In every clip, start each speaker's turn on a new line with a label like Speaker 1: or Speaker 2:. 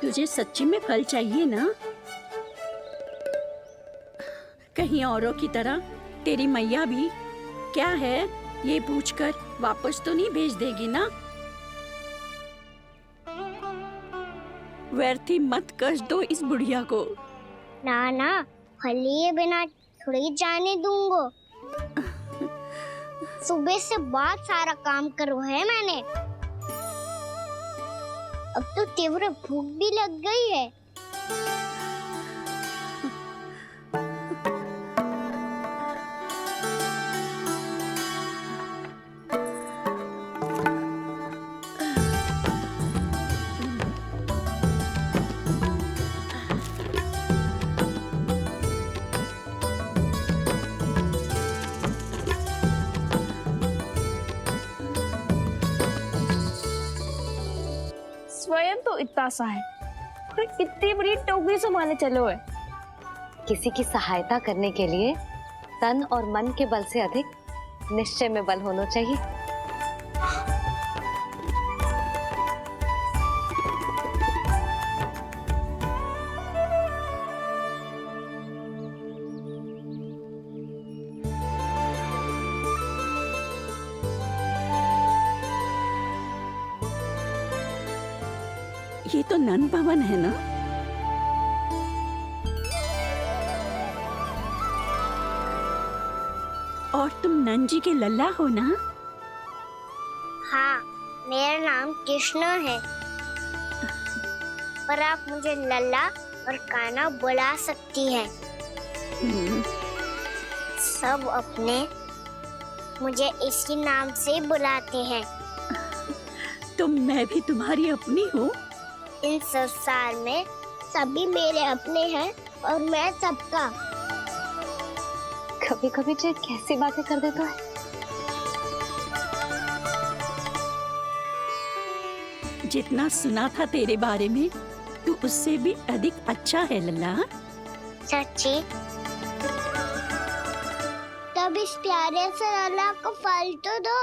Speaker 1: तुझे सच्ची में फल चाहिए ना? कहीं औरों की तरह तेरी मैया भी क्या है ये पूछकर वापस तो नहीं भेज देगी ना? व्यर्थ ही मत कष्ट दो इस बुढ़िया को।
Speaker 2: ना ना, फल लिए बिना थोड़ी जाने दूंगा। सुबह से बहुत सारा काम करो है मैंने। अब तो तीव्र भूख भी लग गई है।
Speaker 3: स्वयं तो इतना सा है, फिर कितनी बड़ी टोकरी संभालने चलो है।
Speaker 4: किसी की सहायता करने के लिए तन और मन के बल से अधिक निश्चय में बल होना चाहिए।
Speaker 1: ये तो नन भवन है ना? और तुम नन जी के लल्ला हो ना?
Speaker 2: हाँ, मेरा नाम कृष्ण है, पर आप मुझे लल्ला और कान्हा बुला सकती हैं। सब अपने मुझे इसी नाम से बुलाते हैं।
Speaker 1: तो मैं भी तुम्हारी अपनी हूँ।
Speaker 2: इन संसार में सभी मेरे अपने हैं और मैं सबका।
Speaker 4: कभी कभी जो कैसी बातें कर देता है।
Speaker 1: जितना सुना था तेरे बारे में, तू उससे भी अधिक अच्छा है लल्ला।
Speaker 2: सच्ची? तब इस प्यारे से लल्ला को फल तो दो।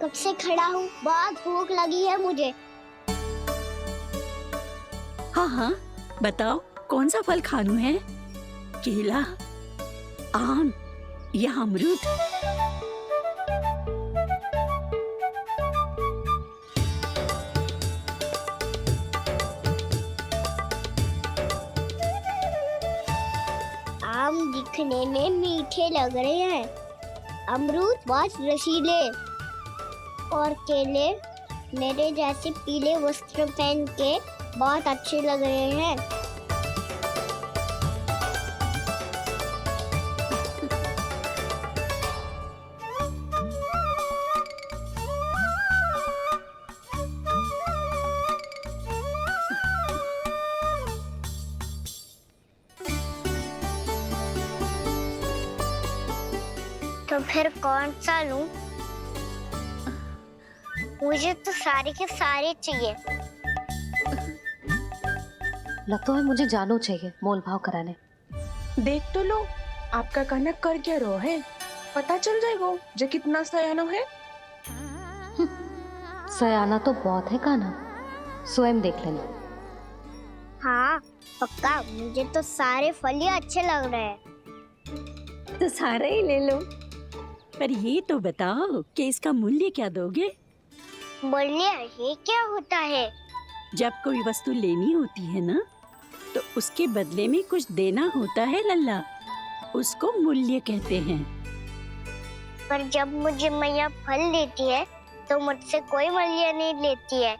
Speaker 2: कब से खड़ा हूँ, बहुत भूख लगी है मुझे।
Speaker 1: हाँ हाँ, बताओ कौन सा फल खानू है? केला, आम या अमरूद?
Speaker 2: आम दिखने में मीठे लग रहे हैं, अमरूद बहुत रसीले और केले मेरे जैसे पीले वस्त्र पहन के बहुत अच्छे लग रहे हैं। तो फिर कौन सा लूं? मुझे तो सारे के सारे चाहिए।
Speaker 4: लगता है मुझे जानो चाहिए मोल भाव कराने।
Speaker 3: देख तो लो, आपका कहना कर क्या रहो है, पता चल जाएगा जो कितना सयानो है।
Speaker 4: सयाना तो बहुत है कान्हा, स्वयं देख लेना।
Speaker 2: हाँ पक्का, मुझे तो सारे फल ही अच्छे लग रहे हैं।
Speaker 1: तो सारा ही ले लो। पर ये तो बताओ कि इसका मूल्य क्या दोगे?
Speaker 2: मूल्य ये क्या होता है?
Speaker 1: जब कोई वस्तु लेनी होती है ना, तो उसके बदले में कुछ देना होता है लल्ला, उसको मूल्य कहते हैं।
Speaker 2: पर जब मुझे मैया फल देती है तो मुझसे कोई मूल्य नहीं लेती है।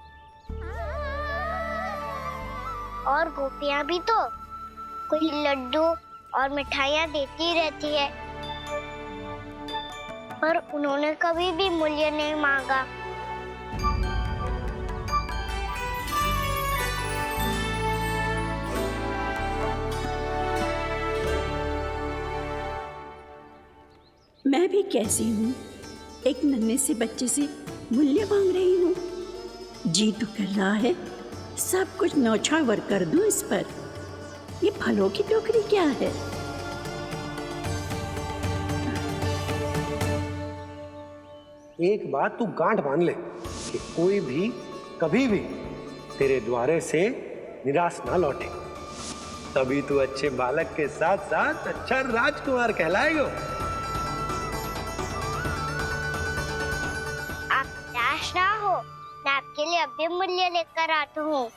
Speaker 2: और गोपियां भी तो कोई लड्डू और मिठाइयाँ देती रहती है, पर उन्होंने कभी भी मूल्य नहीं मांगा।
Speaker 1: मैं भी कैसी हूँ, एक नन्हे से बच्चे से मूल्य मांग रही हूँ। जी तो कर रहा है सब कुछ न्यौछावर कर दूं इस पर। ये फलों की टोकरी क्या है?
Speaker 5: एक बात तू गांठ बांध ले कि कोई भी कभी भी तेरे द्वारे से निराश ना लौटे, तभी तू अच्छे बालक के साथ साथ अच्छा राजकुमार कहलाएगा।
Speaker 2: आप निराश ना हो, मैं आपके लिए अभी मूल्य लेकर आता हूँ।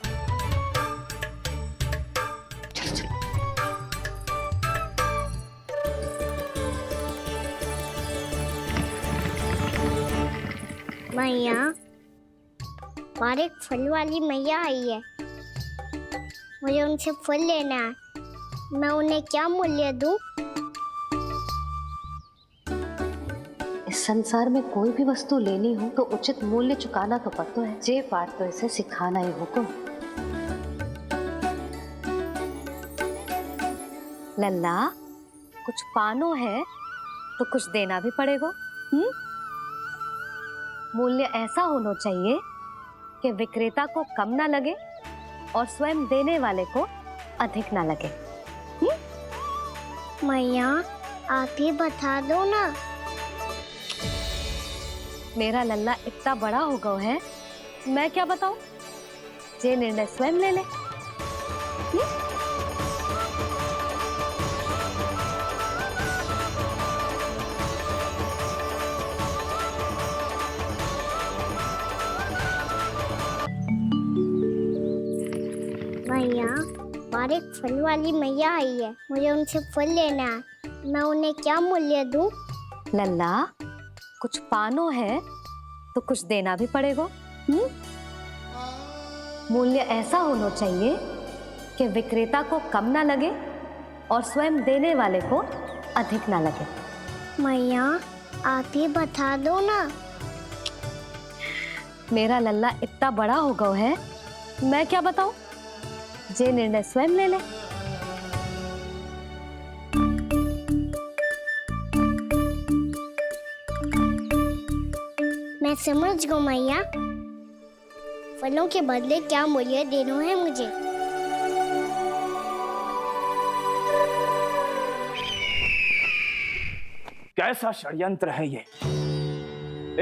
Speaker 2: मैया, और एक फल वाली मैया आई है, मुझे उनसे फल लेना है। मैं उन्हें क्या मूल्य दूं?
Speaker 4: इस संसार में कोई भी वस्तु लेनी हो तो उचित मूल्य चुकाना तो पड़ता है। जे पाठ तो इसे सिखाना ही हुकुम। लल्ला, कुछ पानो है तो कुछ देना भी पड़ेगा। मूल्य ऐसा होना चाहिए कि विक्रेता को कम ना लगे और स्वयं देने वाले को अधिक ना लगे।
Speaker 2: मैया, आप ही बता दो ना।
Speaker 4: मेरा लल्ला इतना बड़ा हो गया है, मैं क्या बताऊं? जे निर्णय स्वयं ले ले।
Speaker 2: मैया, और एक फल वाली मैया आई है, मुझे उनसे फल लेना है। मैं उन्हें क्या मूल्य दूं?
Speaker 4: लल्ला, कुछ पानो है तो कुछ देना भी पड़ेगा। मूल्य ऐसा होना चाहिए कि विक्रेता को कम ना लगे और स्वयं देने वाले को अधिक ना लगे।
Speaker 2: मैया, आप ही बता दो ना।
Speaker 4: मेरा लल्ला इतना बड़ा हो गया है, मैं क्या बताऊं? जे निर्णय स्वयं ले ले।
Speaker 2: मैं समझ गई मैया, फलों के बदले क्या मूल्य देना है मुझे।
Speaker 6: कैसा षड्यंत्र है ये?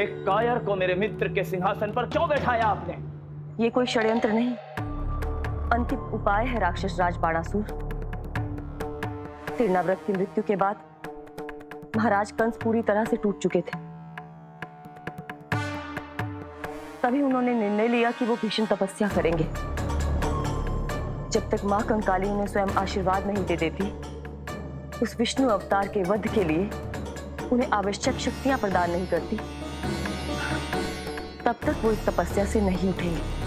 Speaker 6: एक कायर को मेरे मित्र के सिंहासन पर क्यों बैठाया आपने?
Speaker 7: ये कोई षड्यंत्र नहीं, अंतिम उपाय है राक्षस राज बाणासुर। तिरनाव्रत की मृत्यु के बाद महाराज कंस पूरी तरह से टूट चुके थे। तभी उन्होंने निर्णय लिया कि वो भीषण तपस्या करेंगे। जब तक मां कंकाली उन्हें स्वयं आशीर्वाद नहीं दे देती, उस विष्णु अवतार के वध के लिए उन्हें आवश्यक शक्तियां प्रदान नहीं करती, तब तक वो इस तपस्या से नहीं उठेंगे।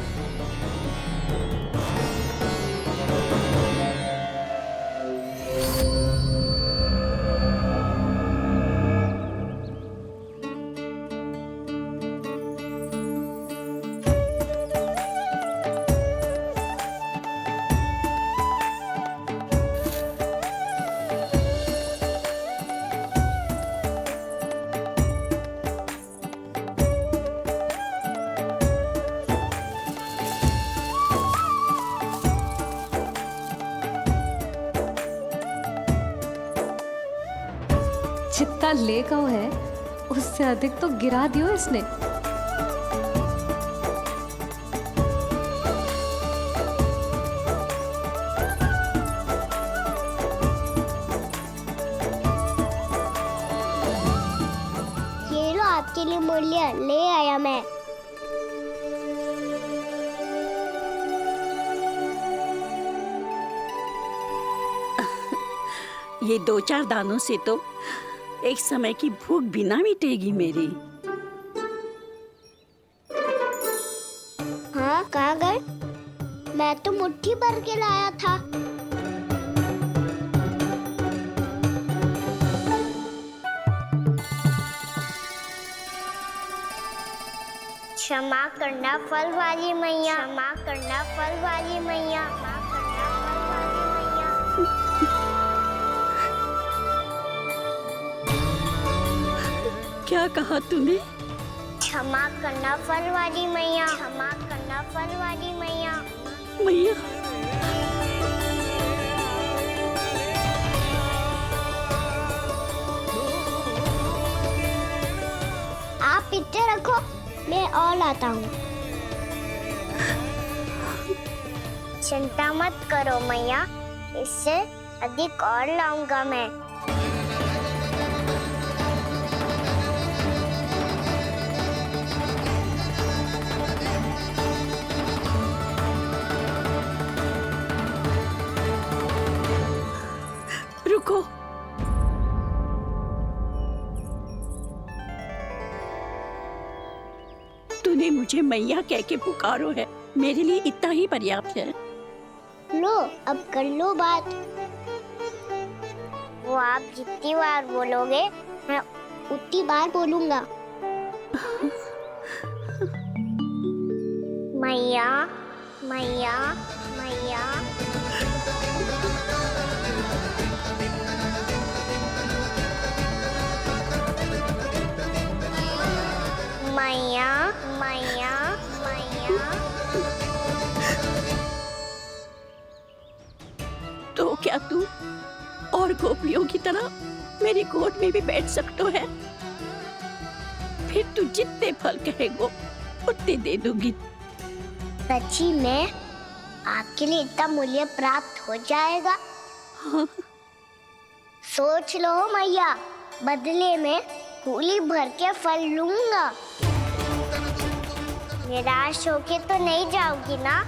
Speaker 4: जितना ले गया है उससे अधिक तो गिरा दियो इसने।
Speaker 2: ये लो आपके लिए मूल्य ले आया मैं।
Speaker 1: ये 2-4 दानों से तो एक समय की भूख भी ना मिटेगी मेरी।
Speaker 2: हाँ, कहाँ गए? मैं तो मुट्ठी भर के लाया था। क्षमा करना फल वाली मैया, क्षमा करना फल वाली मैया, क्षमा करना फल वाली मैया।
Speaker 1: क्या कहा तूने?
Speaker 2: क्षमा करना फल वाली मैया, क्षमा करना फल वाली मैया।
Speaker 1: मैया,
Speaker 2: आप इतने रखो, मैं और लाता हूँ। चिंता मत करो मैया, इससे अधिक और लाऊंगा मैं।
Speaker 1: रुको, तूने मुझे मैया कह के पुकारो है, मेरे लिए इतना ही पर्याप्त है।
Speaker 2: लो अब कर लो बात। वो आप जितनी बार बोलोगे मैं उतनी बार बोलूंगा। मैया मैया मैया। मैया मैया मैया।
Speaker 1: तो क्या तू और गोपियों की तरह मेरी गोद में भी बैठ सकते है? फिर तू जितने फल कहेगो उतने दे दूंगी।
Speaker 2: सच्ची में आपके लिए इतना मूल्य प्राप्त हो जाएगा?
Speaker 1: हाँ।
Speaker 2: सोच लो मैया, बदले में फूली भर के फल लूंगा। निराश होके तो नहीं जाओगी ना?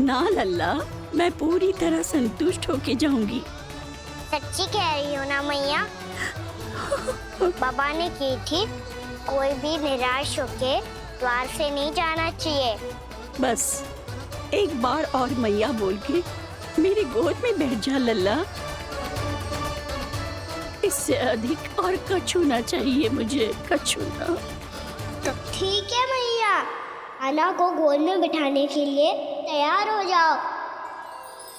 Speaker 1: ना लल्ला, मैं पूरी तरह संतुष्ट होके जाऊंगी।
Speaker 2: सच्ची कह रही हो ना मैया? बाबा ने की थी, कोई भी निराश होके द्वार से नहीं जाना चाहिए।
Speaker 1: बस एक बार और मैया बोल के मेरी गोद में बैठ जा लल्ला। इससे अधिक और कछु ना चाहिए मुझे, कछु ना।
Speaker 2: तो ठीक है मैया, अन्ना को गोद में बिठाने के लिए तैयार हो जाओ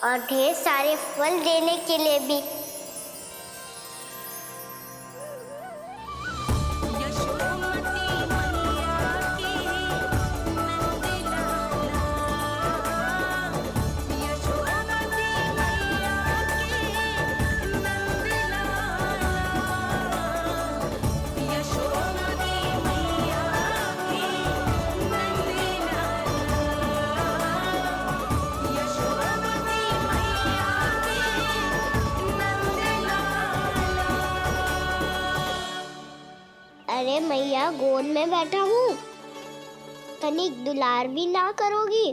Speaker 2: और ढेर सारे फल देने के लिए भी। अरे मैया, गोद में बैठा हूँ, तनिक दुलार भी ना करोगी?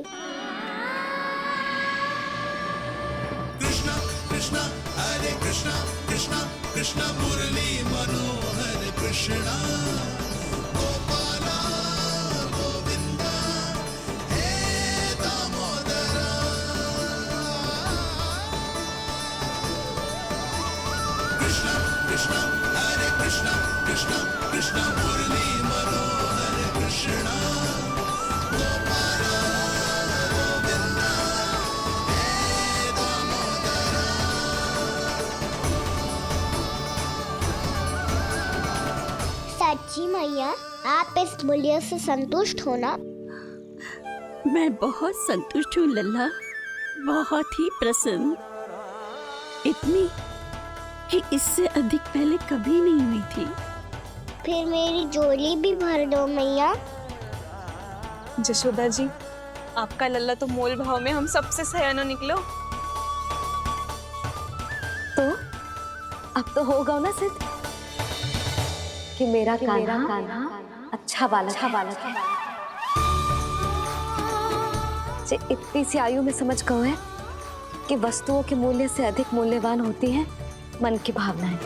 Speaker 8: कृष्णा कृष्णा हरे कृष्णा कृष्णा कृष्णा मुरली मनोहर कृष्णा गोपाला गोविंदा हे दामोदरा। कृष्णा कृष्णा हरे कृष्णा कृष्णा कृष्णा मुरली मनोहर कृष्णा गोपाला गोविंदा हे दामोदरा।
Speaker 2: सच्ची मैया, आप इस मूल्य से संतुष्ट हो ना?
Speaker 1: मैं बहुत संतुष्ट हूँ लल्ला, बहुत ही प्रसन्न। इतनी कि इससे अधिक पहले कभी नहीं हुई थी।
Speaker 2: फिर मेरी झोली भी भर दो मैया।
Speaker 3: जशोदा जी, आपका लल्ला तो मोल भाव में हम सबसे सयाना निकलो।
Speaker 4: तो अब तो होगा ना सिद्ध कि मेरा कान्हा अच्छा बालक है। जे इतनी सी आयु में समझ गए है कि वस्तुओं के मूल्य से अधिक मूल्यवान होती है मन की भावनाएं।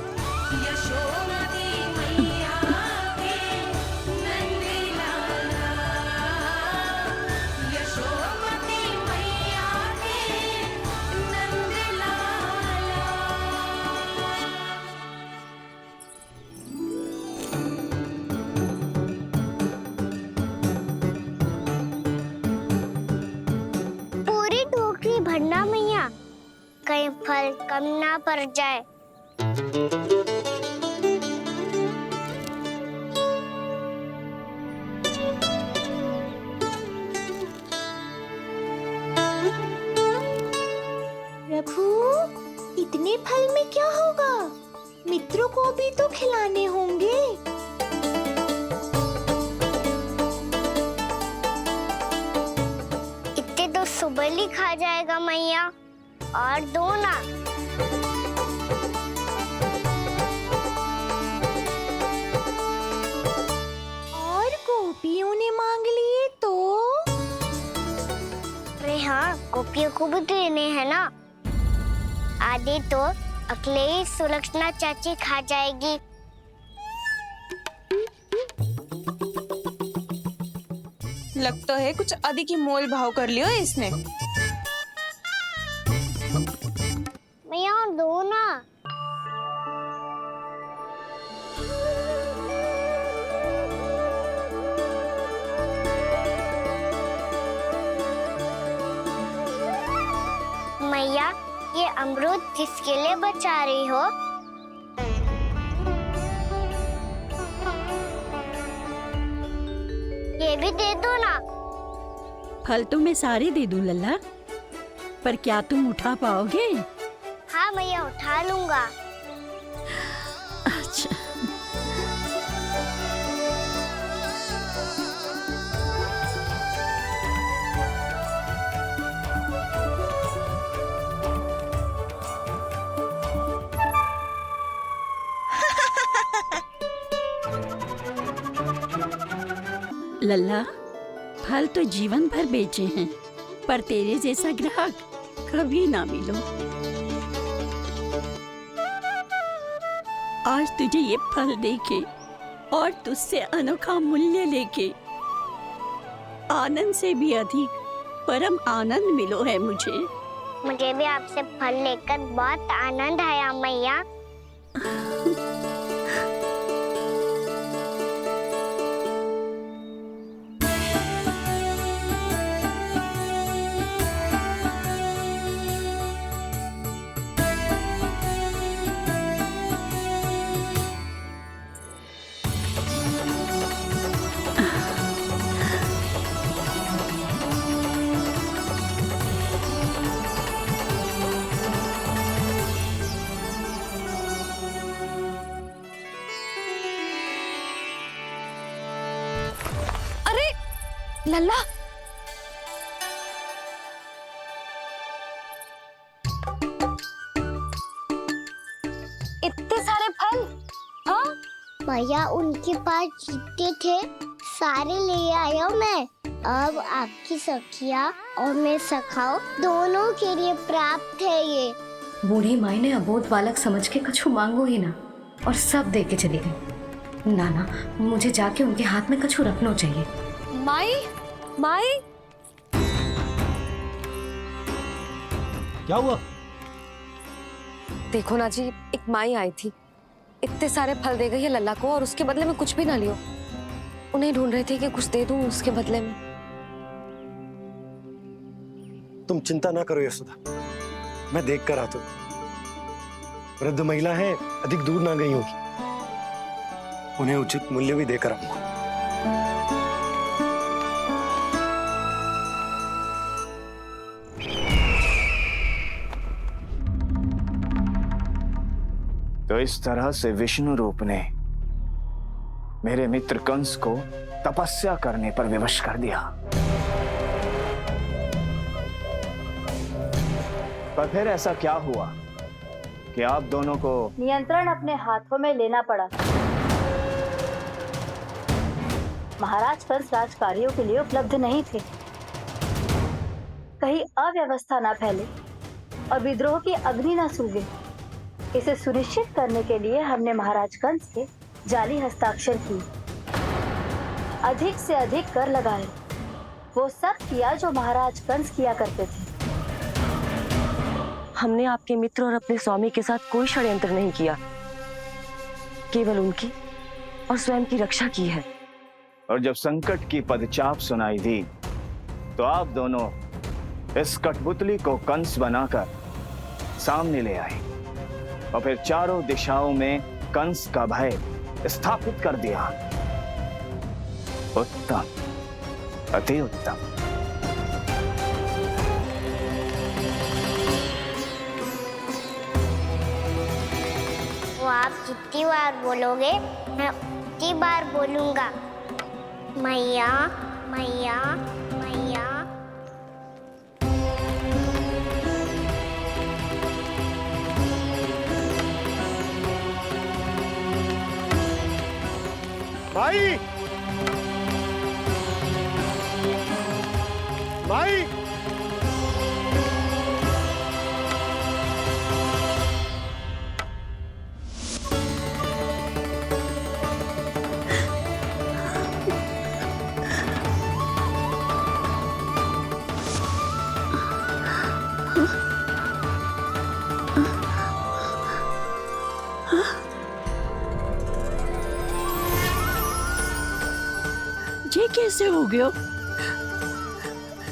Speaker 2: पूरी टोकरी भरना मैया, कहीं फल कम ना पड़ जाए। प्रभु, इतने फल में क्या होगा? मित्रों को भी तो खिलाने होंगे। इतने तो तो सुबह ही खा जाएगा मैया, और दो ना।
Speaker 3: और गोपियों ने मांग लिए तो?
Speaker 2: अरे हाँ, गोपियों को भी देने हैं ना। आधे तो अकेले सुलक्षणा चाची खा जाएगी।
Speaker 3: लगता है कुछ आदि की मोल भाव कर लियो इसने।
Speaker 2: मैया और दो ना। मैया, ये अमरूद किसके लिए बचा रही हो? ये भी दे दो ना।
Speaker 1: फल तो मैं सारे दे दूं लल्ला, पर क्या तुम उठा पाओगे?
Speaker 2: हाँ मैया, उठा लूंगा।
Speaker 1: अच्छा। लल्ला, फल तो जीवन भर बेचे हैं, पर तेरे जैसा ग्राहक कभी ना मिलो। आज तुझे ये फल देके और तुझसे अनोखा मूल्य लेके आनंद से भी अधिक परम आनंद मिलो है मुझे।
Speaker 2: मुझे भी आपसे फल लेकर बहुत आनंद आया मैया।
Speaker 3: लल्ला,
Speaker 4: इतने सारे फल? हाँ,
Speaker 2: भैया उनके पास जितने थे सारे ले आया मैं। अब आपकी सखिया और मैं सखाओ दोनों के लिए प्राप्त है ये।
Speaker 4: बूढ़ी माई ने अबोध बालक समझ के कछु मांगो ही ना, और सब दे के चली गई। ना, मुझे जाके उनके हाथ में कछु रखना चाहिए।
Speaker 3: माई, माई,
Speaker 9: क्या हुआ?
Speaker 4: देखो ना जी, एक माई आई थी, इतने सारे फल दे गई है लल्ला को, और उसके बदले में कुछ भी ना लियो। उन्हें ढूंढ रहे थे कि कुछ दे दूं उसके बदले में।
Speaker 9: तुम चिंता ना करो यशोदा, मैं देख कर आता हूं। वृद्ध महिला है, अधिक दूर ना गई होगी, उन्हें उचित मूल्य भी देकर आऊंगा।
Speaker 6: तो इस तरह से विष्णु रूप ने मेरे मित्र कंस को तपस्या करने पर विवश कर दिया। पर फिर ऐसा क्या हुआ कि आप दोनों को
Speaker 10: नियंत्रण अपने हाथों में लेना पड़ा? महाराज कंस राजकार्यों के लिए उपलब्ध नहीं थे। कहीं अव्यवस्था ना फैले और विद्रोह की अग्नि ना सूखे, इसे सुनिश्चित करने के लिए हमने महाराज कंस के जाली हस्ताक्षर किए, अधिक से अधिक कर लगाए, वो सब किया जो महाराज कंस किया करते थे।
Speaker 7: हमने आपके मित्र और अपने स्वामी के साथ कोई षड्यंत्र नहीं किया, केवल उनकी और स्वयं की रक्षा की है।
Speaker 6: और जब संकट की पदचाप सुनाई दी तो आप दोनों इस कठपुतली को कंस बनाकर सामने ले आए और फिर चारों दिशाओं में कंस का भय स्थापित कर दिया। उत्तम, अति उत्तम।
Speaker 2: वो आप जितनी बार बोलोगे मैं उतनी बार बोलूंगा। मैया, मैया, मैया।
Speaker 9: माई, माई,
Speaker 1: ये कैसे हो गया?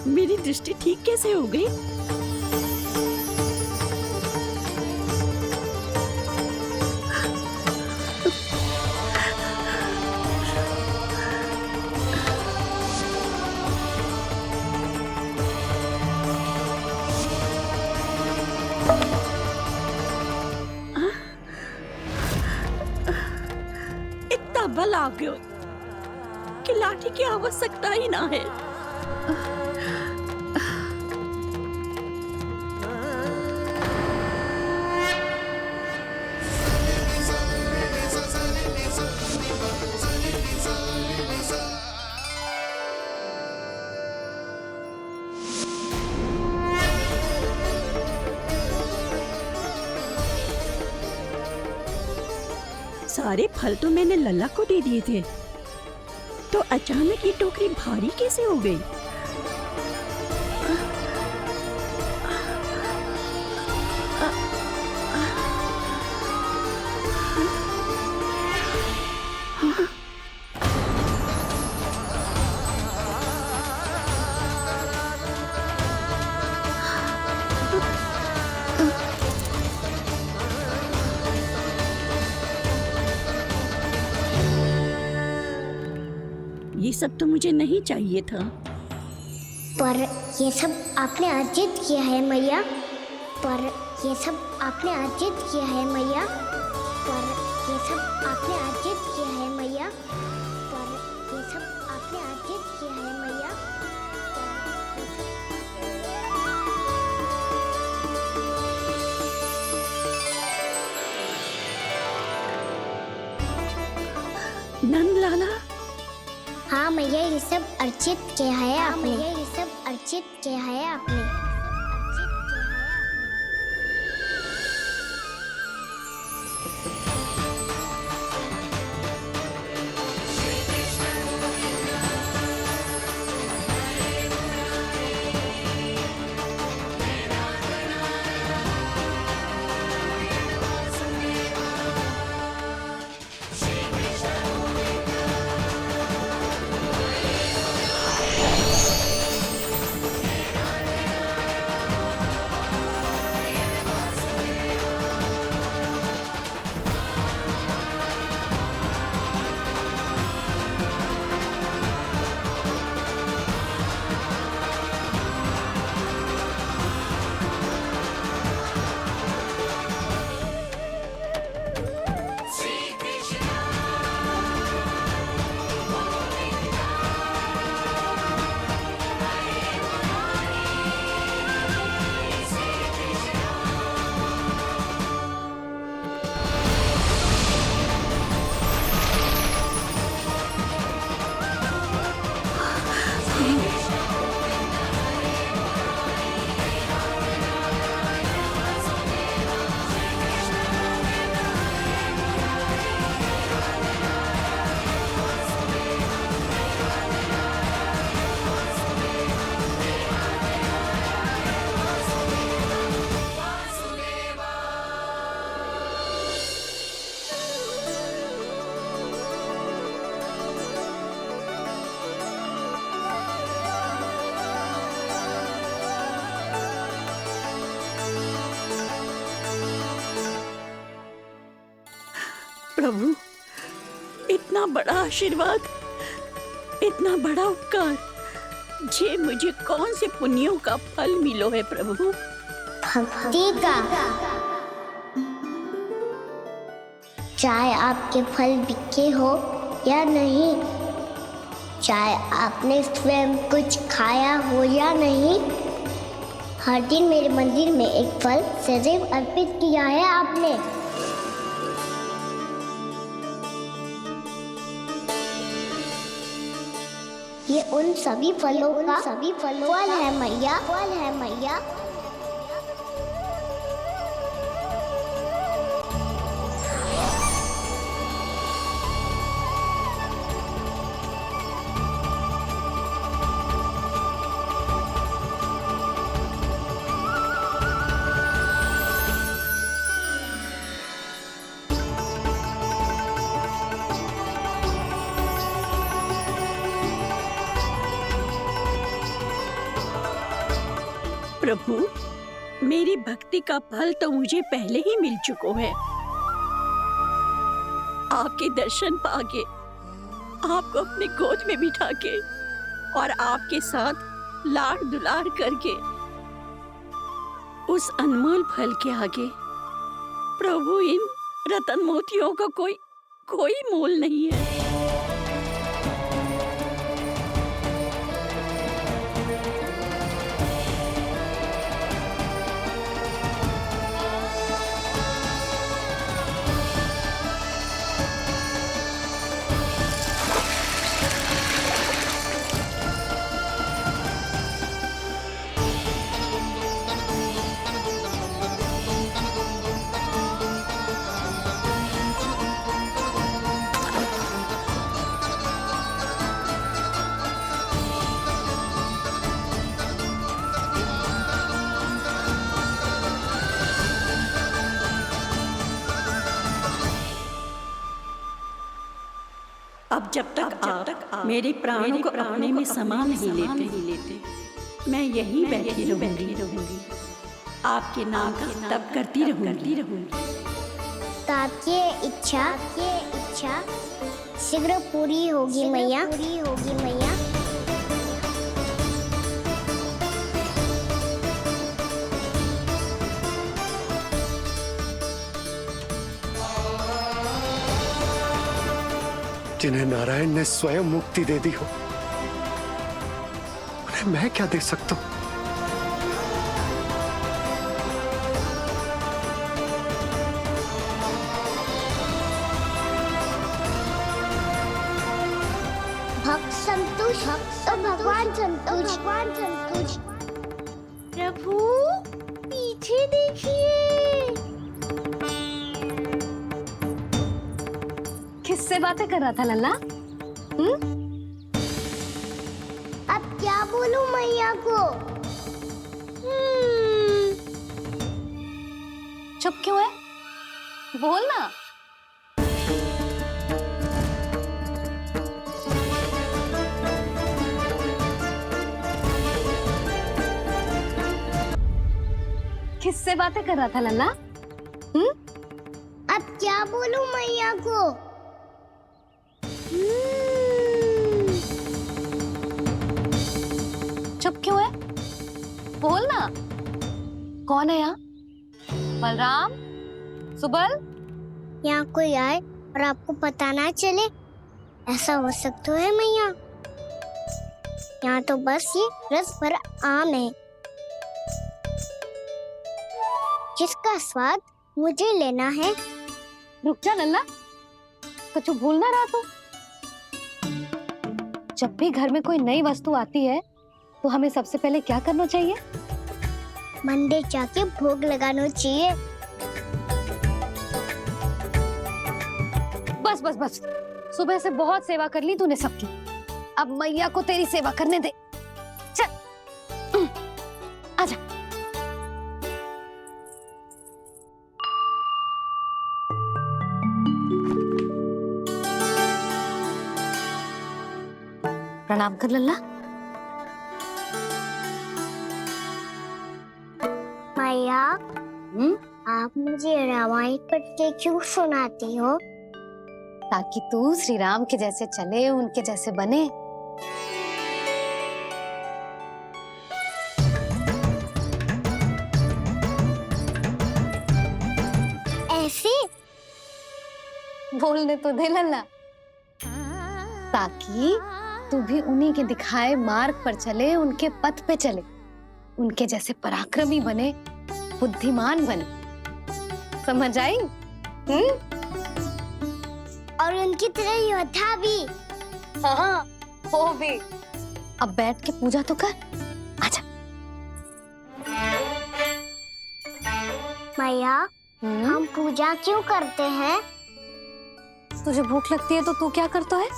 Speaker 1: मेरी दृष्टि ठीक कैसे हो गई? इतना बल आ गया कि लाठी की आवश्यकता ही ना है। सारे फल तो मैंने लल्ला को दे दिए थे, तो अचानक ये टोकरी भारी कैसे हो गई? ये सब तो मुझे नहीं चाहिए था।
Speaker 2: पर ये सब आपने अर्जित किया है मैया। पर ये सब आपने अर्जित किया है मैया। पर ये सब आपने अर्जित किया है मैया। पर ये सब आपने अर्जित किया है मैया।
Speaker 1: नंद लाला,
Speaker 2: हाँ मैया, ये सब अर्जित किया है आपने। ये सब अर्जित किया है आपने।
Speaker 1: प्रभु, इतना बड़ा आशीर्वाद, इतना बड़ा उपकार, जे मुझे कौन से पुण्यों का फल मिलो है प्रभु?
Speaker 2: भक्ति का। चाहे आपके फल बिके हो या नहीं, चाहे आपने स्वयं कुछ खाया हो या नहीं, हर दिन मेरे मंदिर में एक फल सदैव अर्पित किया है आपने। ये उन सभी फलों का फल है मैया, फल है मैया।
Speaker 1: प्रभु, मेरी भक्ति का फल तो मुझे पहले ही मिल चुका है। आपके दर्शन पाके, आपको अपने गोद में बिठा के और आपके साथ लाड दुलार करके, उस अनमोल फल के आगे प्रभु इन रतन मोतियों का कोई मोल नहीं है। अब जब तक आप मेरे प्राणों को अपने में समा नहीं लेते, मैं यहीं बैठी रहूंगी, आपके नाम का तप करती रहूंगी।
Speaker 2: तो आपकी इच्छा शीघ्र पूरी होगी मैया।
Speaker 9: जिन्हें नारायण ने स्वयं मुक्ति दे दी हो, उन्हें मैं क्या दे सकता हूं?
Speaker 2: भक्त संतुष्ट तो भगवान संतुष्ट। प्रभु पीछे देखिए।
Speaker 4: किससे बातें कर रहा था लल्ला?
Speaker 2: अब क्या बोलूं मैया को?
Speaker 4: चुप क्यों है? बोल ना। किससे बातें कर रहा था लल्ला?
Speaker 2: अब क्या बोलूं मैया को?
Speaker 4: चुप क्यों है? बोल ना। कौन है यहाँ? बलराम, सुबल?
Speaker 2: यहाँ कोई आए और आपको पता ना चले, ऐसा हो सकता है मैया? यहाँ तो बस ये रस भर आम है, जिसका स्वाद मुझे लेना है।
Speaker 4: रुक जा लल्ला, कुछ भूल ना रहा तू। जब भी घर में कोई नई वस्तु आती है तो हमें सबसे पहले क्या करना चाहिए?
Speaker 2: मंदिर जाके भोग लगाना चाहिए।
Speaker 4: बस सुबह से बहुत सेवा कर ली तूने सबकी, अब मैया को तेरी सेवा करने दे। चल आजा। प्रणाम कर लल्ला।
Speaker 2: मैया, आप मुझे रामायण पढ़ के क्यों सुनाती हो?
Speaker 4: ताकि तू श्री राम के जैसे चले, उनके जैसे बने।
Speaker 2: ऐसे
Speaker 4: बोलने तो दे लल्ला, ताकि तू भी उन्हीं के दिखाए मार्ग पर चले, उनके पथ पे चले, उनके जैसे पराक्रमी बने, बुद्धिमान बने। समझ आई?
Speaker 2: और उनकी तरह योद्धा भी।
Speaker 4: हाँ, वो भी। अब बैठ के पूजा तो कर। आजा।
Speaker 2: मैया, हम पूजा क्यों करते हैं?
Speaker 4: तुझे भूख लगती है तो तू क्या करता है?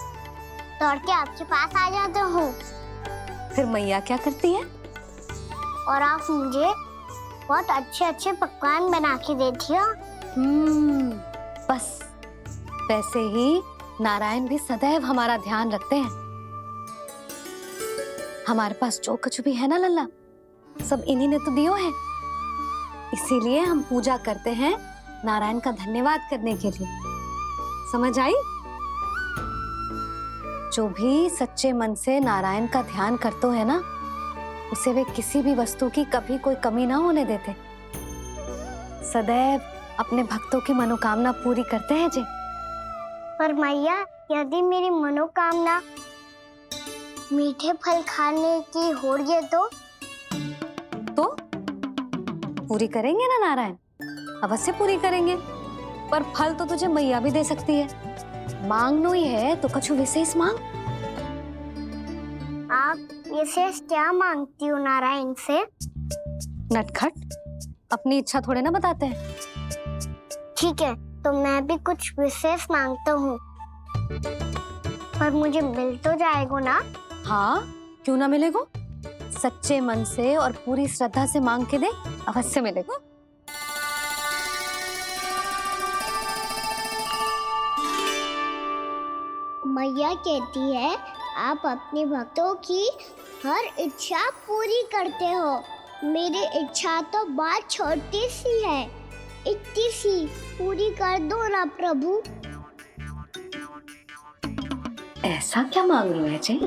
Speaker 2: दौड़ के आपके पास आ जाता हूँ
Speaker 4: फिर मैया क्या करती है?
Speaker 2: और आप मुझे बहुत अच्छे अच्छे पकवान बना के देती हो।
Speaker 4: बस वैसे ही नारायण भी सदैव हमारा ध्यान रखते हैं। हमारे पास जो कुछ भी है ना लल्ला, सब इन्हीं ने तो दियो है। इसीलिए हम पूजा करते हैं नारायण का धन्यवाद करने के लिए। समझ आई? जो भी सच्चे मन से नारायण का ध्यान करते है ना, उसे वे किसी भी वस्तु की कभी कोई कमी ना होने देते। सदैव अपने भक्तों की मनोकामना पूरी करते हैं जी।
Speaker 2: पर मैया, यदि मेरी मनोकामना मीठे फल खाने की हो रही है तो
Speaker 4: पूरी करेंगे ना नारायण, अवश्य पूरी करेंगे। पर फल तो तुझे मैया भी दे सकती है। मांगनो ही है तो कुछ विशेष मांग।
Speaker 2: आप विशेष क्या मांगती हो नारायण से?
Speaker 4: नटखट, अपनी इच्छा थोड़े ना बताते हैं।
Speaker 2: ठीक है, तो मैं भी कुछ विशेष मांगता हूँ, पर मुझे मिल तो जाएगा ना?
Speaker 4: हाँ, क्यों ना मिलेगा। सच्चे मन से और पूरी श्रद्धा से मांग के दे, अवश्य मिलेगा।
Speaker 2: मैया कहती है आप अपने भक्तों की हर इच्छा पूरी करते हो। मेरी इच्छा तो बहुत छोटी सी है, इतनी सी पूरी कर दो ना प्रभु।
Speaker 4: ऐसा क्या मांग रहे हो जी?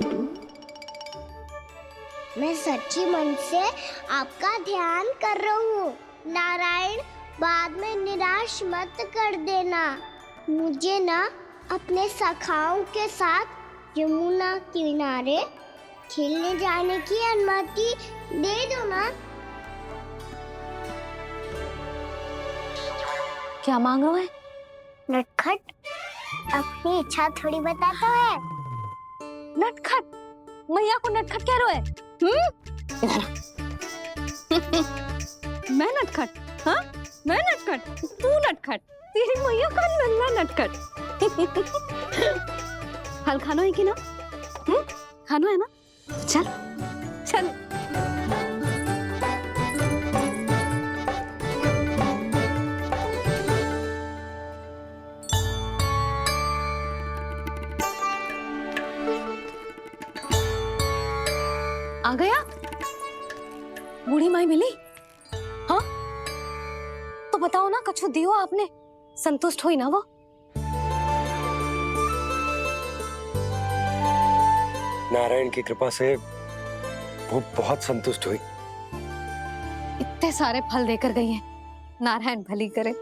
Speaker 2: मैं सच्ची मन से आपका ध्यान कर रहा हूँ। नारायण, बाद में निराश मत कर देना। मुझे ना अपने सखाओं के साथ यमुना किनारे खेलने जाने की अनुमति दे दो ना।
Speaker 4: क्या मांग रहे हो?
Speaker 2: नटखट, अपनी इच्छा थोड़ी बताता है।
Speaker 4: नटखट? मैया को नटखट कह रहे हो? इधर मैं नटखट? हाँ, मैं नटखट? तू नटखट? तेरी मैया का नल्ला नटखट। फल खानो है कि ना? खानो है ना? चल चल। आ गया? बूढ़ी माई मिली? हाँ, तो बताओ ना, कछु दियो आपने, संतुष्ट हुई ना वो?
Speaker 9: नारायण की कृपा से वो बहुत संतुष्ट हुई।
Speaker 4: इतने सारे फल देकर गई हैं, नारायण भली करे।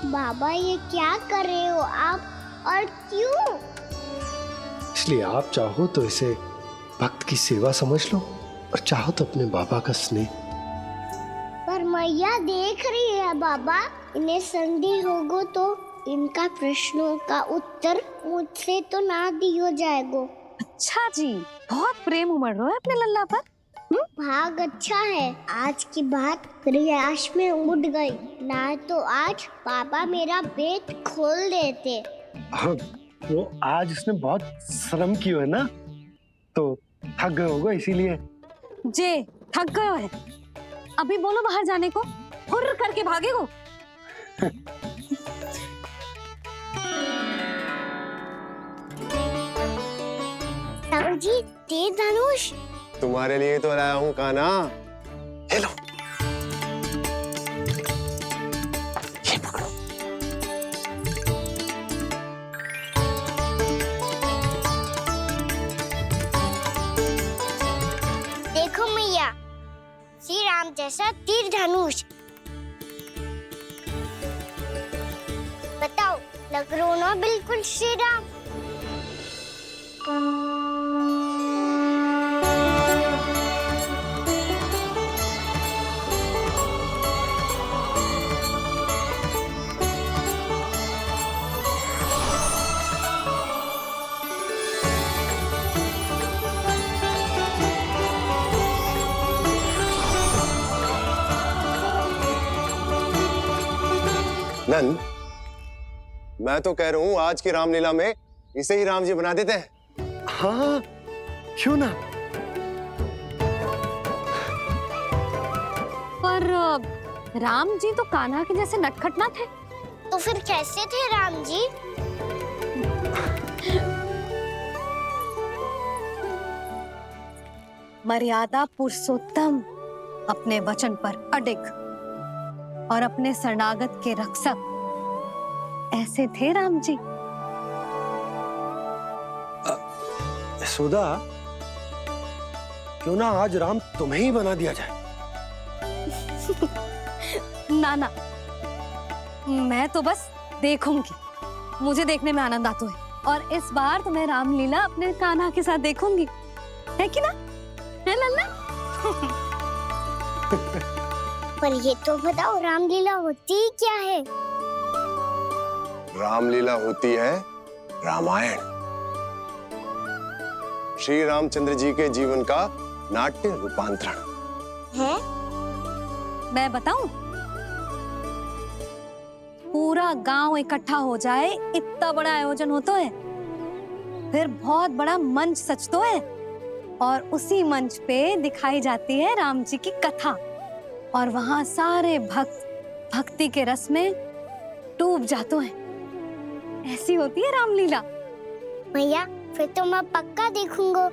Speaker 2: बाबा, ये क्या कर रहे हो आप, और क्यों?
Speaker 9: इसलिए आप चाहो तो इसे भक्त की सेवा समझ लो, और चाहो तो अपने बाबा का स्नेह।
Speaker 2: पर मैया देख रही है बाबा, इन्हें संदेह होगो तो इनका प्रश्नों का उत्तर मुझसे तो ना दियो जाएगो।
Speaker 4: अच्छा जी, बहुत प्रेम उमड़ रहा है अपने लल्ला पर।
Speaker 2: भाग अच्छा है, आज की बात प्रयास में उड़ गई, ना तो आज पापा मेरा पेट खोल देते।
Speaker 9: हाँ, वो आज उसने बहुत श्रम किया है ना, तो थक गए होगा इसीलिए।
Speaker 4: जे थक गए है, अभी बोलो बाहर जाने को, हुर्र करके भागेगो।
Speaker 2: जी, तीर धनुष
Speaker 11: तुम्हारे लिए तो लाया हूँ कान्हा।
Speaker 9: ले लो।
Speaker 11: ये पकड़ो।
Speaker 2: देखो मैया, श्री राम जैसा तीर धनुष। बताओ, लग रहा ना बिल्कुल श्री राम?
Speaker 11: नंद, मैं तो कह रहा हूँ आज की रामलीला में इसे ही राम जी बना देते हैं।
Speaker 9: हाँ, क्यों ना।
Speaker 4: पर राम जी तो कान्हा के जैसे नटखट ना थे।
Speaker 2: तो फिर कैसे थे राम जी?
Speaker 4: मर्यादा पुरुषोत्तम, अपने वचन पर अडिग और अपने शरणागत के रक्षक, ऐसे थे राम जी।
Speaker 9: यशोदा, क्यों ना आज राम तुम्हें ही बना दिया जाए।
Speaker 4: ना ना, मैं तो बस देखूंगी, मुझे देखने में आनंद आता है। और इस बार तो मैं रामलीला अपने कान्हा के साथ देखूंगी, है कि ना, है लल्ला?
Speaker 2: पर ये तो बताओ, रामलीला होती क्या है?
Speaker 11: रामलीला होती है रामायण, श्री रामचंद्र जी के जीवन का नाट्य रूपांतरण
Speaker 2: है।
Speaker 4: मैं बताऊं, पूरा गांव इकट्ठा हो जाए, इतना बड़ा आयोजन होता है, फिर बहुत बड़ा मंच सजतो है, और उसी मंच पे दिखाई जाती है राम जी की कथा, और वहां सारे भक्त भक्ति के रस में डूब जाते हैं। ऐसी होती है रामलीला।
Speaker 2: भैया, फिर तो मैं पक्का देखूंगा।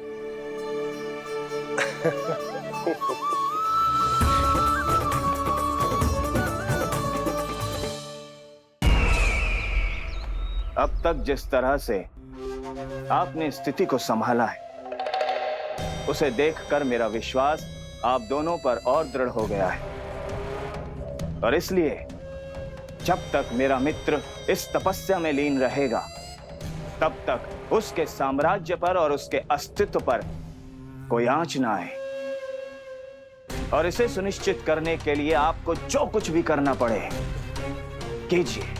Speaker 6: अब तक जिस तरह से आपने स्थिति को संभाला है, उसे देखकर मेरा विश्वास आप दोनों पर और दृढ़ हो गया है। और इसलिए जब तक मेरा मित्र इस तपस्या में लीन रहेगा, तब तक उसके साम्राज्य पर और उसके अस्तित्व पर कोई आंच ना आए। और इसे सुनिश्चित करने के लिए आपको जो कुछ भी करना पड़े, कीजिए।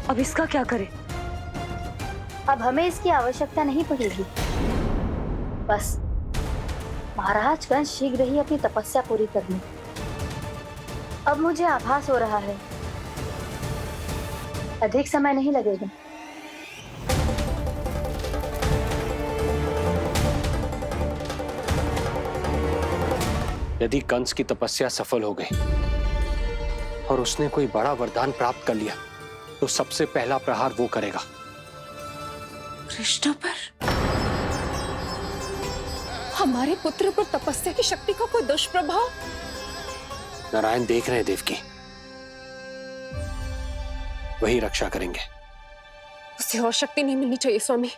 Speaker 7: अब इसका क्या करें?
Speaker 10: अब हमें इसकी आवश्यकता नहीं पड़ेगी। बस महाराजगण शीघ्र ही अपनी तपस्या पूरी कर लें। अब मुझे आभास हो रहा है, अधिक समय नहीं लगेगा।
Speaker 12: यदि कंस की तपस्या सफल हो गई और उसने कोई बड़ा वरदान प्राप्त कर लिया, तो सबसे पहला प्रहार वो करेगा।
Speaker 3: कृष्ण पर? हमारे पुत्र पर तपस्या की शक्ति का कोई दुष्प्रभाव?
Speaker 12: नारायण देख रहे हैं देवकी, वही रक्षा करेंगे।
Speaker 3: उसे और शक्ति नहीं मिलनी चाहिए स्वामी।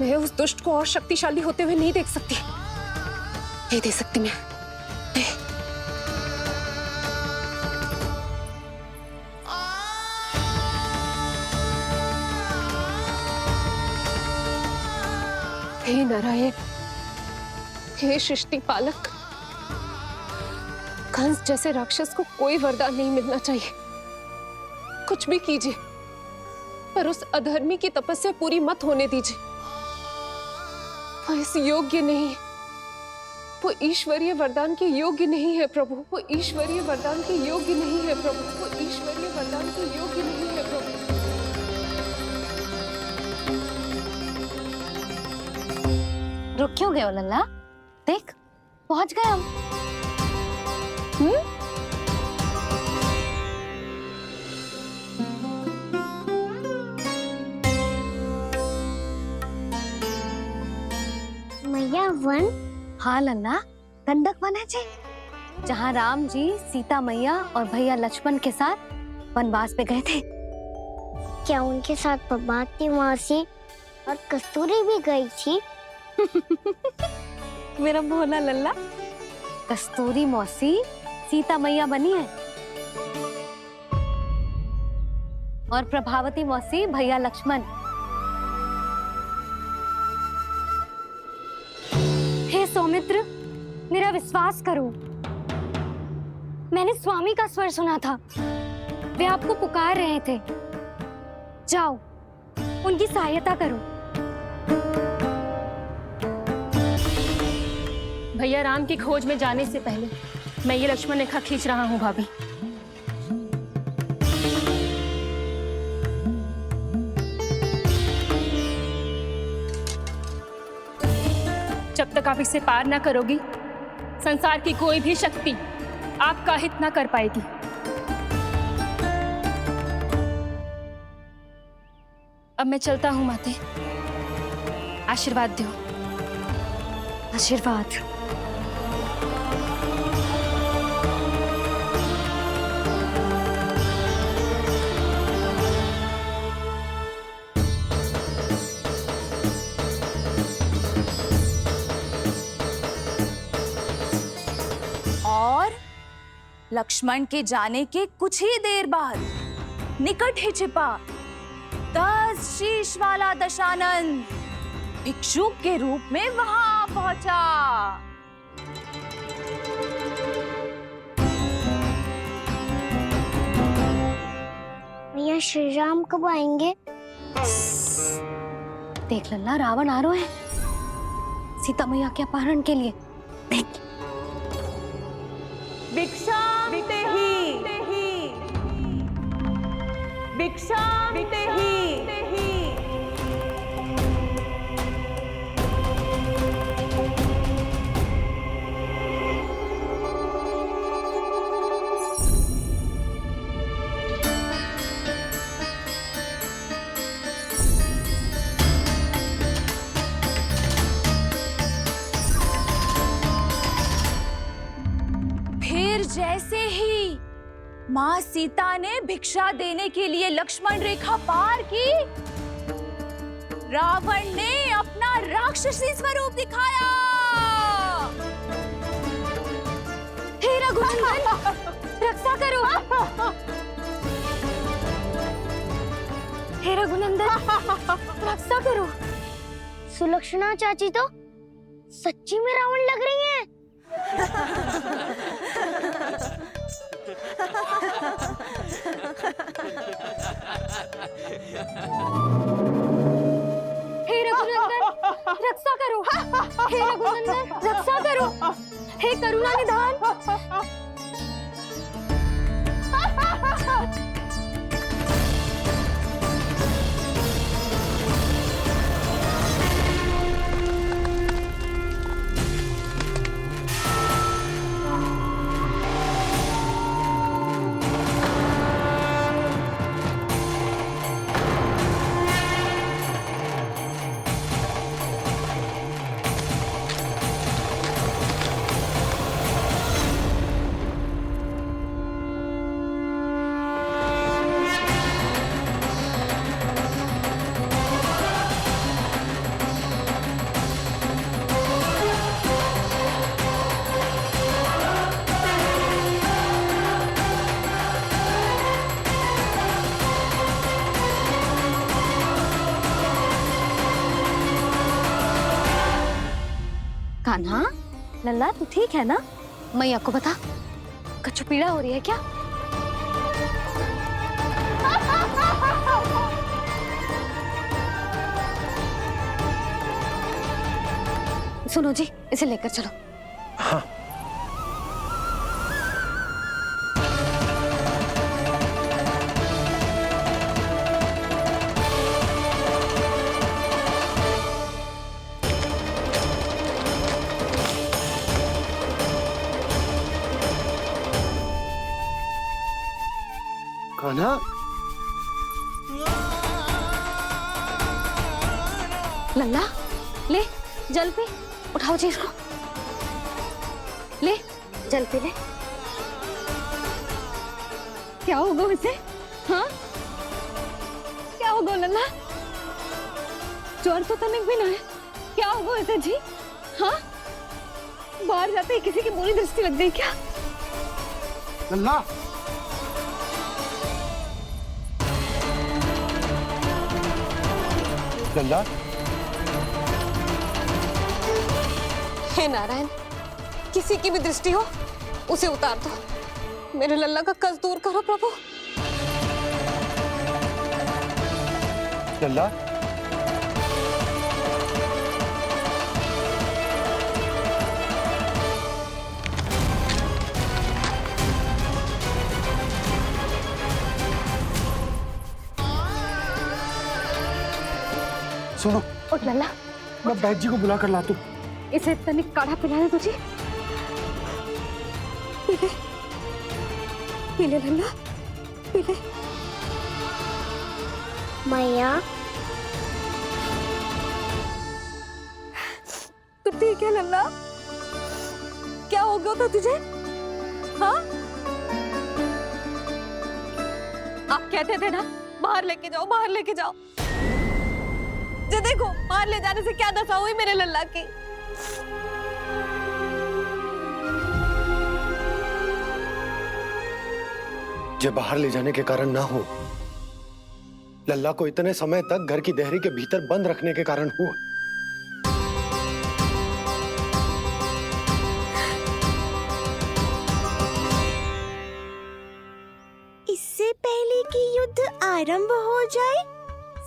Speaker 3: मैं उस दुष्ट को और शक्तिशाली होते हुए नहीं देख सकती, नहीं दे सकती मैं। हे नारायण, हे सृष्टि पालक, कंस जैसे राक्षस को कोई वरदान नहीं मिलना चाहिए। कुछ भी कीजिए, पर उस अधर्मी की तपस्या पूरी मत होने दीजिए। वो इस योग्य नहीं है, वो ईश्वरीय वरदान के योग्य नहीं है प्रभु। वो ईश्वरीय वरदान के योग्य नहीं है प्रभु। वो ईश्वरीय वरदान के योग्य नहीं है प्रभु।
Speaker 4: रुक क्यों गए हो लल्ला? देख, पहुंच गए हम।
Speaker 2: मैया वन?
Speaker 4: हाँ लल्ला, दंडक वन है जी। जहाँ राम जी सीता मैया और भैया लक्ष्मण के साथ वनवास पे गए थे।
Speaker 2: क्या उनके साथ पद्मावती मौसी और कस्तूरी भी गई थी?
Speaker 4: मेरा भोला लल्ला, कस्तूरी मौसी सीता मैया बनी है और प्रभावती मौसी भैया लक्ष्मण।
Speaker 13: हे सौमित्र, मेरा विश्वास करो, मैंने स्वामी का स्वर सुना था। वे आपको पुकार रहे थे। जाओ, उनकी सहायता करो।
Speaker 14: भैया राम की खोज में जाने से पहले मैं ये लक्ष्मण रेखा खींच रहा हूँ भाभी। जब तक आप इसे पार ना करोगी, संसार की कोई भी शक्ति आपका हित ना कर पाएगी। अब मैं चलता हूँ माते, आशीर्वाद दो।
Speaker 13: आशीर्वाद।
Speaker 15: और लक्ष्मण के जाने के कुछ ही देर बाद निकट ही छिपा 10 शीश वाला दशानन भिक्षुक के रूप में वहां पहुंचा।
Speaker 2: भैया श्री राम कब आएंगे?
Speaker 4: देख लल्ला, रावण आ रहे हैं सीता मैया के अपहरण के लिए। देख।
Speaker 15: भिक्षा फिर जैसे ही माँ सीता ने भिक्षा देने के लिए लक्ष्मण रेखा पार की, रावण ने अपना राक्षसी स्वरूप दिखाया।
Speaker 13: हे रघुनंदन, रक्षा करो। हे रघुनंदन, रक्षा करो।
Speaker 2: सुलक्षणा चाची तो सच्ची में रावण लग रही हैं।
Speaker 13: हे रघुनंदन, रक्षा करो। हे रघुनंदन, रक्षा करो। हे करुणा निधान।
Speaker 4: कान्हा, लल्ला तू ठीक है ना? मैया को बता, कछु पीड़ा हो रही है क्या? सुनो जी, इसे लेकर चलो।
Speaker 9: हाँ। कान्हा,
Speaker 4: लल्ला ले जल पी, उठाओ जी इसको, ले जल पी ले।
Speaker 13: क्या होगा उसे? हाँ, क्या होगा लल्ला? ज्वर तो तनिक भी ना है, क्या होगा उसे जी? हाँ, बाहर जाते ही किसी की बुरी दृष्टि लग गई क्या?
Speaker 9: लल्ला, लल्ला,
Speaker 3: हे नारायण, किसी की भी दृष्टि हो उसे उतार दो। मेरे लल्ला का कष्ट दूर करो प्रभु।
Speaker 9: लल्ला, सुनो,
Speaker 13: उठ लल्ला,
Speaker 9: मैं बैद जी को बुला कर लाता हूँ।
Speaker 13: इसे तनिक काढ़ा पिलाने तुझे। पीले, पीले लल्ला, पीले।
Speaker 2: मैया,
Speaker 15: तो ठीक है लल्ला, क्या हो गया था तुझे? हाँ, आप कहते थे ना बाहर लेके जाओ, बाहर लेके जाओ। जे देखो, बाहर ले जाने से क्या दशा हुई मेरे लल्ला की।
Speaker 9: जो बाहर ले जाने के कारण ना हो, लल्ला को इतने समय तक घर की देहरी के भीतर बंद रखने के कारण हुआ।
Speaker 16: इससे पहले कि युद्ध आरंभ हो जाए,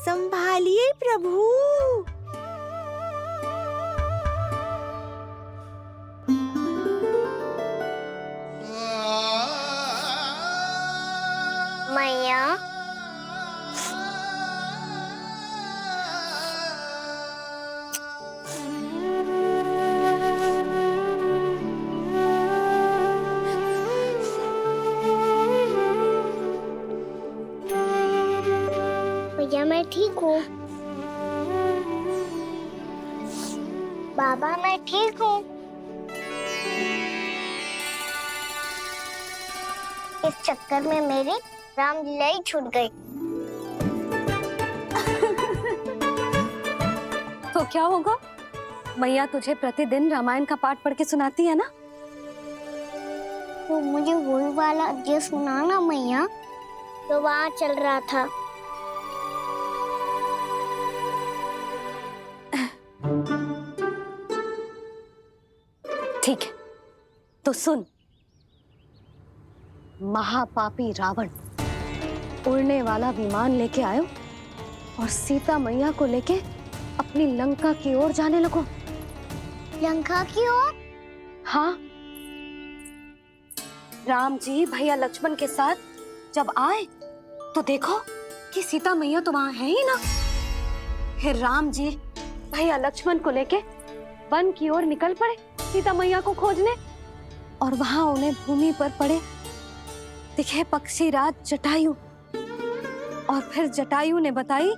Speaker 16: संभालिए प्रभु।
Speaker 2: मैया, भैया मैं ठीक हूँ। बाबा मैं ठीक हूँ। इस चक्कर में मेरी रामलीला ही छूट गई।
Speaker 4: तो क्या होगा? मैया तुझे प्रतिदिन रामायण का पाठ पढ़ के सुनाती है ना?
Speaker 2: तो मुझे वही वाला अध्याय सुनाना मैया, तो वहाँ चल रहा था।
Speaker 4: ठीक है, तो सुन। महापापी रावण उड़ने वाला विमान लेके आयो और सीता मैया को लेके अपनी लंका की ओर जाने लगो।
Speaker 2: लंका की ओर?
Speaker 4: हाँ, राम जी भैया लक्ष्मण के साथ जब आए तो देखो कि सीता मैया तो वहां है ही ना। फिर राम जी भैया लक्ष्मण को लेके वन की ओर निकल पड़े सीता मैया को खोजने, और वहां उन्हें भूमि पर पड़े दिखे पक्षीराज जटायु। और फिर जटायु ने बताई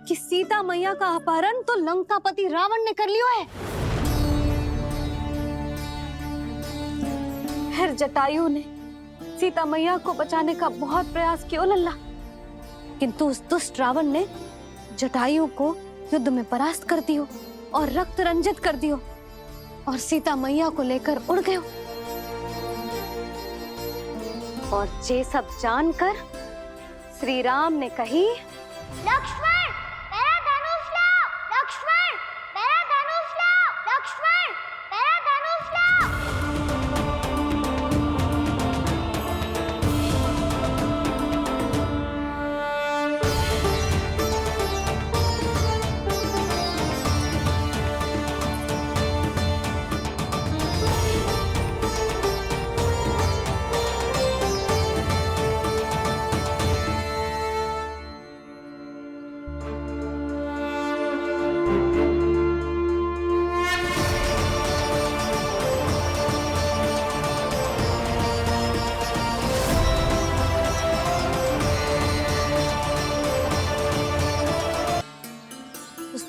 Speaker 4: कि सीता मैया का अपहरण तो लंकापति रावण ने कर लियो है। फिर जटायु ने सीता मैया को बचाने का बहुत प्रयास किया लल्ला, किंतु उस दुष्ट रावण ने जटायु को युद्ध में परास्त कर दियो और रक्त रंजित कर दियो और सीता मैया को लेकर उड़ गयो। और ये सब जानकर श्री राम ने कही,
Speaker 2: लक्ष्मण मेरा धनुष लाओ, लक्ष्मण मेरा धनुष लाओ, लक्ष्मण मेरा धनुष लाओ।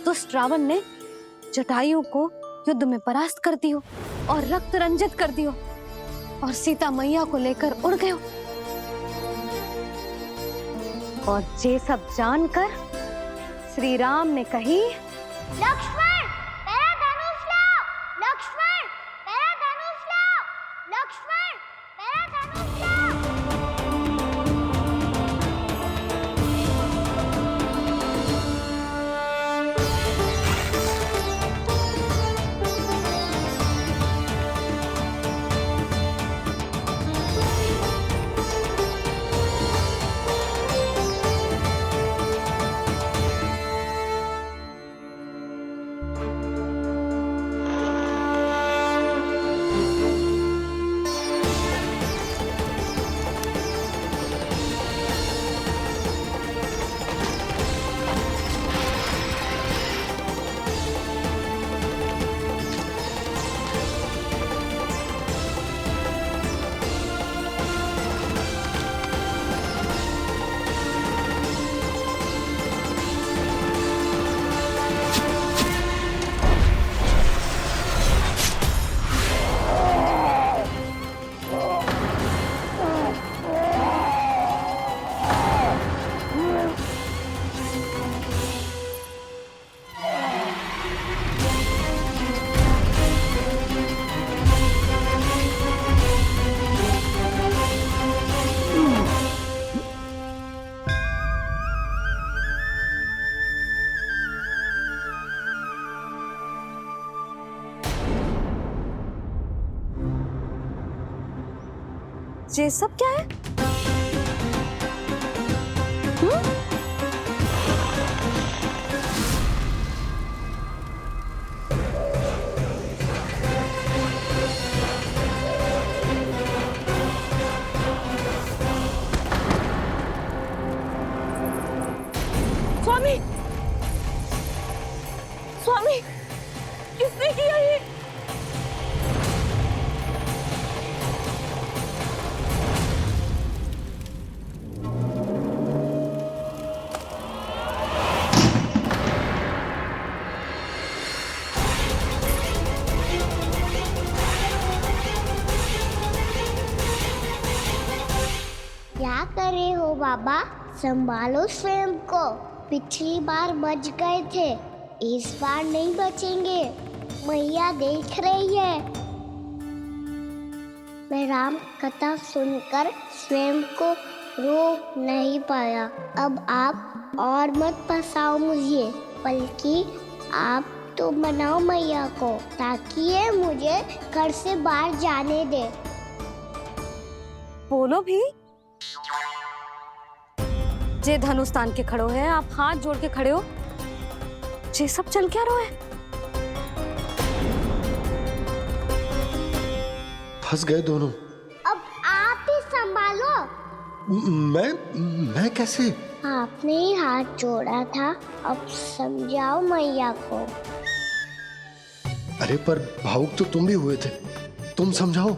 Speaker 4: दुष्ट रावण ने जटायु को युद्ध में परास्त कर दियो और रक्त रंजित कर दियो और सीता मैया को लेकर उड़ गयो। और ये सब जानकर श्री राम ने कही,
Speaker 2: लक्ष्मण मेरा धनुष लाओ, लक्ष्मण मेरा धनुष लाओ, लक्ष्मण मेरा धनुष लाओ।
Speaker 4: ये सब क्या है?
Speaker 15: स्वामी, स्वामी, किसने किया ये?
Speaker 2: क्या कर रहे हो बाबा? संभालो स्वयं को। पिछली बार बच गए थे, इस बार नहीं बचेंगे। मैया देख रही है। मैं राम कथा सुनकर स्वयं को रोक नहीं पाया। अब आप और मत फंसाओ मुझे, बल्कि आप तो मनाओ मैया को, ताकि ये मुझे घर से बाहर जाने दे।
Speaker 4: बोलो भी। जे धनुष तान के खड़ो है, आप हाथ जोड़ के खड़े हो, ये सब चल क्या रहा है?
Speaker 9: फंस गए दोनों।
Speaker 2: अब आप ही संभालो।
Speaker 9: मैं कैसे?
Speaker 2: आपने ही हाथ जोड़ा था, अब समझाओ मैया को।
Speaker 9: अरे पर भावुक तो तुम भी हुए थे, तुम समझाओ।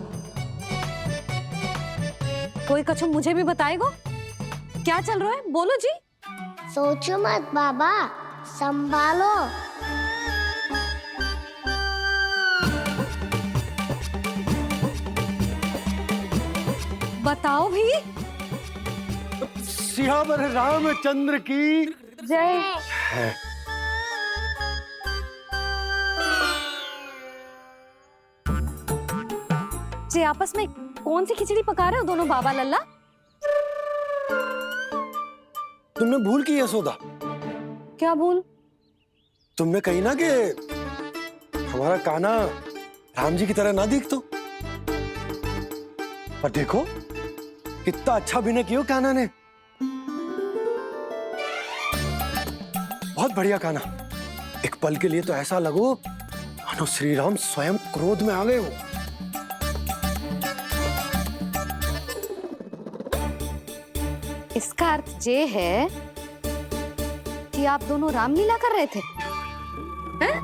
Speaker 4: कोई कछु मुझे भी बताएगा? क्या चल रहा है? बोलो जी।
Speaker 2: सोचो मत बाबा, संभालो।
Speaker 4: बताओ भी।
Speaker 9: सियावर रामचंद्र की
Speaker 4: जय। जी आपस में कौन सी खिचड़ी पका रहे हो दोनों बाबा लल्ला?
Speaker 9: तुमने भूल की यशोदा।
Speaker 4: क्या भूल?
Speaker 9: तुमने कही ना कि हमारा कान्हा राम जी की तरह ना दिख तो। पर देखो कितना अच्छा अभिनय किया कान्हा ने। बहुत बढ़िया कान्हा। एक पल के लिए तो ऐसा लगो मानो श्री राम स्वयं क्रोध में आ गए हो।
Speaker 4: इसका अर्थ ये है कि आप दोनों रामलीला कर रहे थे, हैं?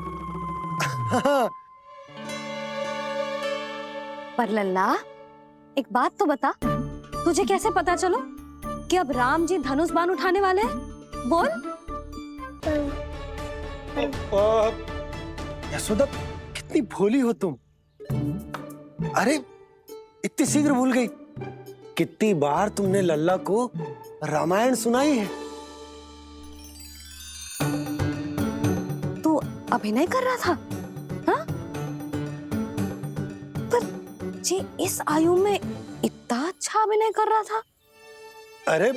Speaker 4: पर लल्ला एक बात तो बता, तुझे कैसे पता चलो कि अब राम जी धनुष बाण उठाने वाले हैं? बोल।
Speaker 9: यशोदा कितनी भोली हो तुम। अरे इतनी शीघ्र भूल गई। कितनी बार तुमने लल्ला को रामायण सुनाई है?
Speaker 4: तू अभिनय कर रहा था? हाँ? पर जी इस आयु में इतना अच्छा अभिनय कर रहा था?
Speaker 9: अरे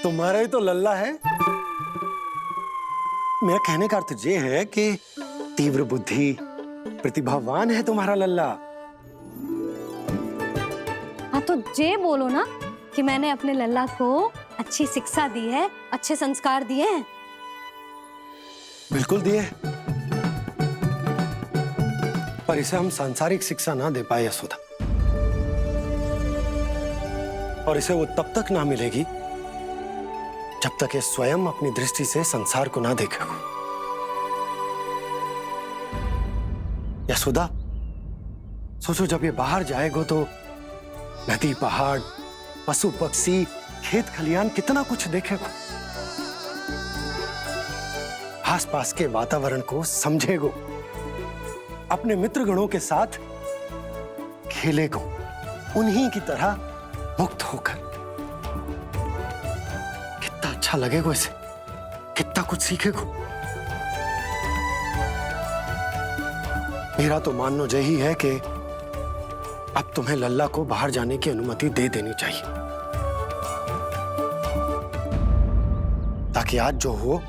Speaker 9: तुम्हारा ही तो लल्ला है। मेरा कहने का अर्थ ये है कि तीव्र बुद्धि, प्रतिभावान है तुम्हारा लल्ला।
Speaker 4: हाँ तो जे बोलो ना कि मैंने अपने लल्ला को अच्छी शिक्षा दी है, अच्छे संस्कार दिए हैं।
Speaker 9: बिल्कुल दिए, पर इसे हम सांसारिक शिक्षा ना दे पाए यशोदा, और इसे वो तब तक ना मिलेगी जब तक ये स्वयं अपनी दृष्टि से संसार को ना देखेगा। यशोदा, सोचो जब ये बाहर जाएगा तो नदी, पहाड़, पशु पक्षी, खेत खलियान कितना कुछ देखेगा। आसपास के वातावरण को समझेगो, अपने मित्रगणों के साथ खेलेगो, उन्हीं की तरह मुक्त होकर। कितना अच्छा लगेगा इसे, कितना कुछ सीखेगो। मेरा तो मानना यही है कि अब तुम्हें लल्ला को बाहर जाने की अनुमति दे देनी चाहिए, ताकि आज जो हो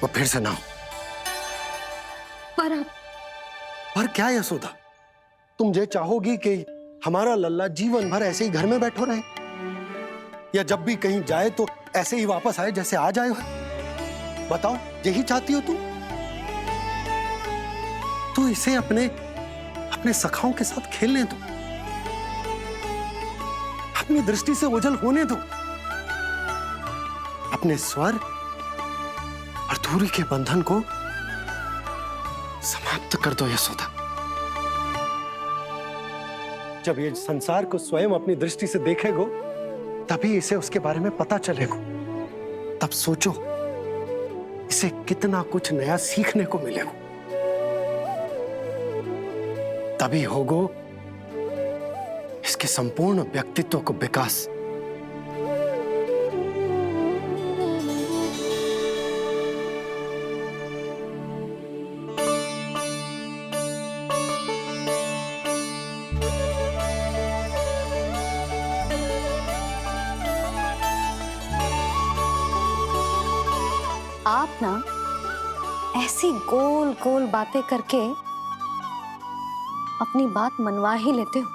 Speaker 9: वो फिर से ना हो। पर क्या यशोदा, तुम ये चाहोगी कि हमारा लल्ला जीवन भर ऐसे ही घर में बैठो रहे, या जब भी कहीं जाए तो ऐसे ही वापस आए जैसे आज आए हो? बताओ, यही चाहती हो तुम? तो इसे अपने सखाओं के साथ खेलने दो, अपनी दृष्टि से ओझल होने दो, अपने स्वर और दूरी के बंधन को समाप्त कर दो यशोदा। जब ये संसार को स्वयं अपनी दृष्टि से देखेगो, तभी इसे उसके बारे में पता चलेगा। तब सोचो इसे कितना कुछ नया सीखने को मिलेगा। तभी होगो इसके संपूर्ण व्यक्तित्व को विकास।
Speaker 4: आप ना ऐसी गोल गोल बातें करके अपनी बात मनवा ही लेते हो।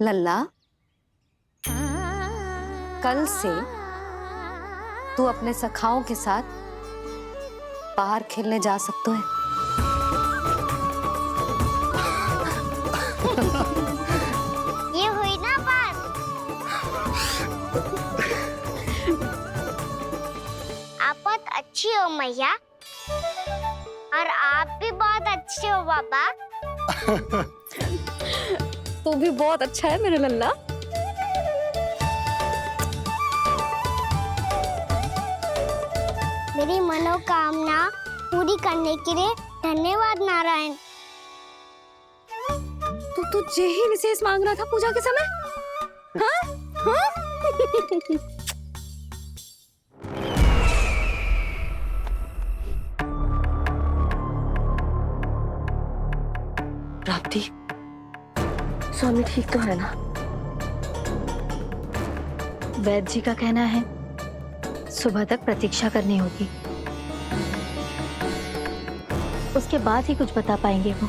Speaker 4: लल्ला, कल से तू अपने सखाओं के साथ बाहर खेलने जा सकते हैं।
Speaker 2: ये हुई ना बात। आप बहुत अच्छी हो मैया, और आप भी बहुत अच्छे हो पापा।
Speaker 4: तू भी बहुत अच्छा है मेरे लल्ला।
Speaker 2: मेरी मनोकामना पूरी करने के लिए धन्यवाद नारायण।
Speaker 4: तो तू यही विशेष मांग रहा था पूजा के समय? हाँ? हाँ?
Speaker 7: प्राप्ति, स्वामी ठीक तो है ना?
Speaker 10: वैद्य जी का कहना है सुबह तक प्रतीक्षा करनी होगी, उसके बाद ही कुछ बता पाएंगे वो।